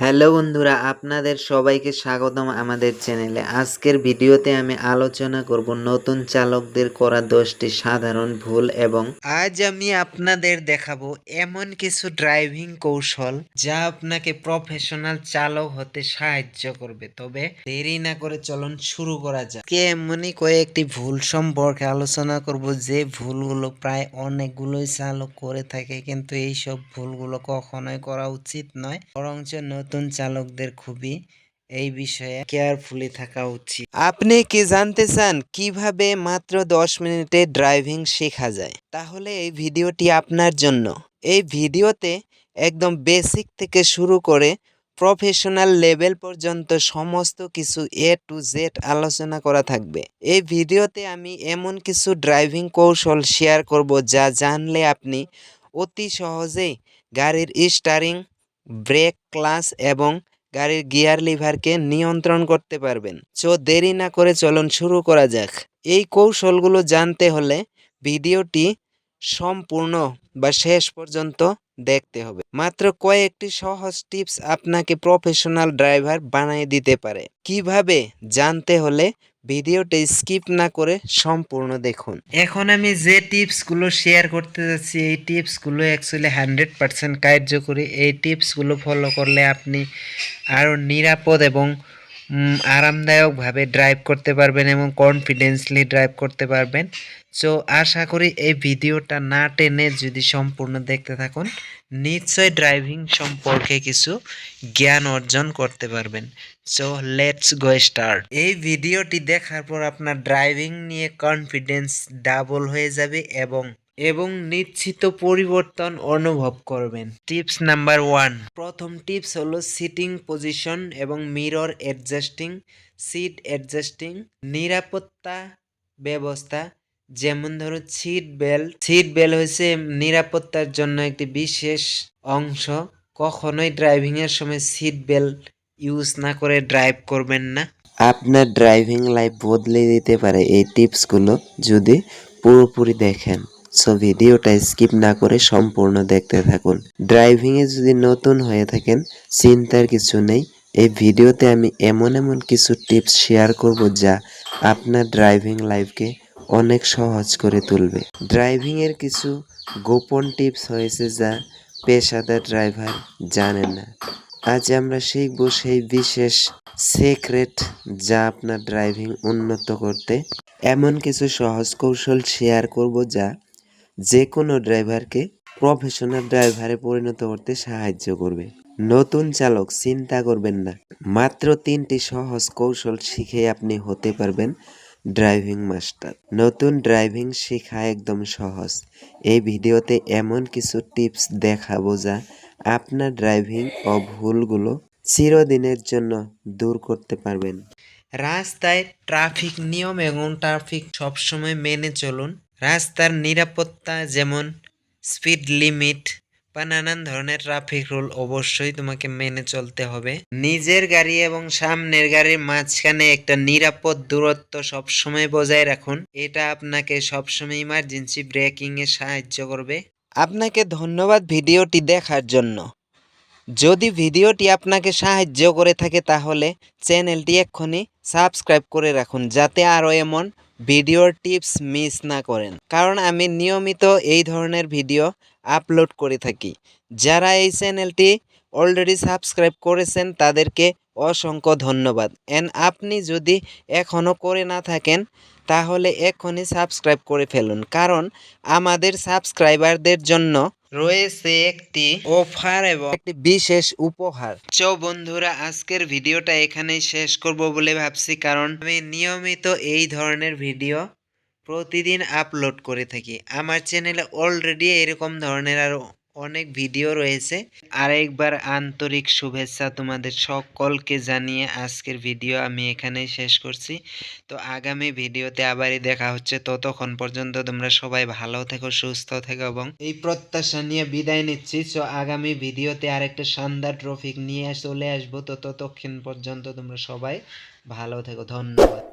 Hello বন্ধুরা, আপনাদের সবাইকে স্বাগতম আমাদের চ্যানেলে। আজকের ভিডিওতে আমি আলোচনা করব নতুন চালকদের করা 10টি সাধারণ ভুল এবং আজ আমি আপনাদের দেখাবো এমন কিছু ড্রাইভিং কৌশল যা আপনাকে প্রফেশনাল চালক হতে সাহায্য করবে। তবে দেরি না করে চলুন শুরু করা যাক। এমনই কয়েকটি ভুল সম্পর্কে আলোচনা করব যে ভুলগুলো প্রায় অনেকগুলোই চালক করে থাকে, কিন্তু এইসব ভুলগুলো কখনোই করা উচিত নয়, বরঞ্চ নতুন চালকদের খুবই এই বিষয়ে কেয়ারফুলি থাকা উচিত। আপনি কি জানতে চান কিভাবে মাত্র 10 মিনিটে ড্রাইভিং শেখা যায়? তাহলে এই ভিডিওটি আপনার জন্য। এই ভিডিওতে একদম বেসিক থেকে শুরু করে প্রফেশনাল লেভেল পর্যন্ত সমস্ত কিছু A to Z আলোচনা করা থাকবে। এই ভিডিওতে আমি এমন কিছু ড্রাইভিং কৌশল শেয়ার করব যা জানলে আপনি অতি সহজেই গাড়ির স্টারিং, ব্রেক, ক্লাচ এবং গাড়ির গিয়ার লিভারকে নিয়ন্ত্রণ করতে পারবেন। দেরি না করে চলুন শুরু করা যাক। এই কৌশলগুলো জানতে হলে ভিডিওটি সম্পূর্ণ বা শেষ পর্যন্ত দেখতে হবে। মাত্র কয়েকটি সহজ টিপস আপনাকে প্রফেশনাল ড্রাইভার বানিয়ে দিতে পারে। কিভাবে জানতে হলে ভিডিওটি স্কিপ না করে সম্পূর্ণ দেখুন। এখন আমি যে টিপসগুলো শেয়ার করতে যাচ্ছি, এই টিপসগুলো অ্যাকচুয়ালি 100% কার্যকরী। এই টিপসগুলো ফলো করলে আপনি আরও নিরাপদ এবং আরামদায়কভাবে ড্রাইভ করতে পারবেন এবং কনফিডেন্সলি ড্রাইভ করতে পারবেন। আশা করি এই ভিডিওটা না টেনে যদি সম্পূর্ণ দেখতে থাকুন, নিশ্চয়ই ড্রাইভিং সম্পর্কে কিছু জ্ঞান অর্জন করতে পারবেন। Let's go start. এই ভিডিওটি দেখার পর আপনার ড্রাইভিং নিয়ে কনফিডেন্স ডাবল হয়ে যাবে এবং নিশ্চিত পরিবর্তন অনুভব করবেন। Tips number 1। প্রথম টিপস হলো সিটিং পজিশন এবং মিরর অ্যাডজাস্টিং, সিট অ্যাডজাস্টিং। নিরাপত্তা ব্যবস্থা, যেমন ধরো সিট বেল্ট হচ্ছে নিরাপত্তার জন্য একটি বিশেষ অংশ। কখনোই ড্রাইভিংয়ের সময় সিট বেল্ট ইউজ না করে ড্রাইভ করবেন না। আপনার ড্রাইভিং লাইফ বদলে দিতে পারে এই টিপসগুলো যদি পুরোপুরি দেখেন। ভিডিওটা স্কিপ না করে সম্পূর্ণ দেখতে থাকুন। ড্রাইভিংয়ে যদি নতুন হয়ে থাকেন, চিন্তার কিছু নেই। এই ভিডিওতে আমি এমন কিছু টিপস শেয়ার করব যা আপনার ড্রাইভিং লাইফকে অনেক সহজ করে তুলবে। ড্রাইভিংয়ের কিছু গোপন টিপস হয়েছে যা পেশাদার ড্রাইভার জানে না। আজ আমরা শিখব সেই বিশেষ সিক্রেট যা আপনার ড্রাইভিং উন্নত করতে এমন কিছু সহজ কৌশল শেয়ার করব যা যে কোনো ড্রাইভারকে প্রফেশনাল ড্রাইভারে পরিণত করতে সাহায্য করবে। নতুন চালক, চিন্তা করবেন না। মাত্র 3টি সহজ কৌশল শিখে আপনি হতে পারবেন ড্রাইভিং মাস্টার। নতুন ড্রাইভিং শেখা একদম সহজ। এই ভিডিওতে এমন কিছু টিপস দেখাবো যা আপনার ড্রাইভিং ও ভুলগুলো চিরদিনের জন্য দূর করতে পারবেন। রাস্তায় ট্রাফিক নিয়ম এবং ট্রাফিক সবসময় মেনে চলুন। রাস্তার নিরাপত্তা, যেমন স্পিড লিমিট বা নানান ধরনের ট্রাফিক রুল অবশ্যই তোমাকে মেনে চলতে হবে। নিজের গাড়ি এবং সামনের গাড়ির মাঝখানে একটা নিরাপদ দূরত্ব সবসময় বজায় রাখুন। এটা আপনাকে সবসময় ইমার্জেন্সি ব্রেকিং এ সাহায্য করবে। আপনাকে ধন্যবাদ ভিডিওটি দেখার জন্য। যদি ভিডিওটি আপনাকে সাহায্য করে থাকে তাহলে চ্যানেলটি এক্ষুনি সাবস্ক্রাইব করে রাখুন, যাতে আরও এমন ভিডিওর টিপস মিস না করেন, কারণ আমি নিয়মিত এই ধরনের ভিডিও আপলোড করে থাকি। যারা এই চ্যানেলটি অলরেডি সাবস্ক্রাইব করেছেন তাদেরকে অসংখ্য ধন্যবাদ। আপনি যদি এখনও করে না থাকেন তাহলে এক্ষুনি সাবস্ক্রাইব করে ফেলুন, কারণ আমাদের সাবস্ক্রাইবারদের জন্য রয়েছে একটি অফার এবং একটি বিশেষ উপহার। বন্ধুরা, আজকের ভিডিওটা এখানেই শেষ করব বলে ভাবছি, কারণ আমি নিয়মিত এই ধরনের ভিডিও প্রতিদিন আপলোড করে থাকি। আমার চ্যানেলে অলরেডি এরকম ধরনের আরো অনেক ভিডিও রয়েছে। আরেকবার আন্তরিক শুভেচ্ছা তোমাদের সকলকে জানিয়ে আজকের ভিডিও আমি এখানেই শেষ করছি। আগামী ভিডিওতে আবারই দেখা হচ্ছে। ততক্ষণ পর্যন্ত তোমরা সবাই ভালো থেকো, সুস্থ থেকো এবং এই প্রত্যাশা নিয়ে বিদায় নিচ্ছি। আগামী ভিডিওতে আরেকটা শানদার টপিক নিয়ে চলে আসবো। ততক্ষণ পর্যন্ত তোমরা সবাই ভালো থেকো। ধন্যবাদ।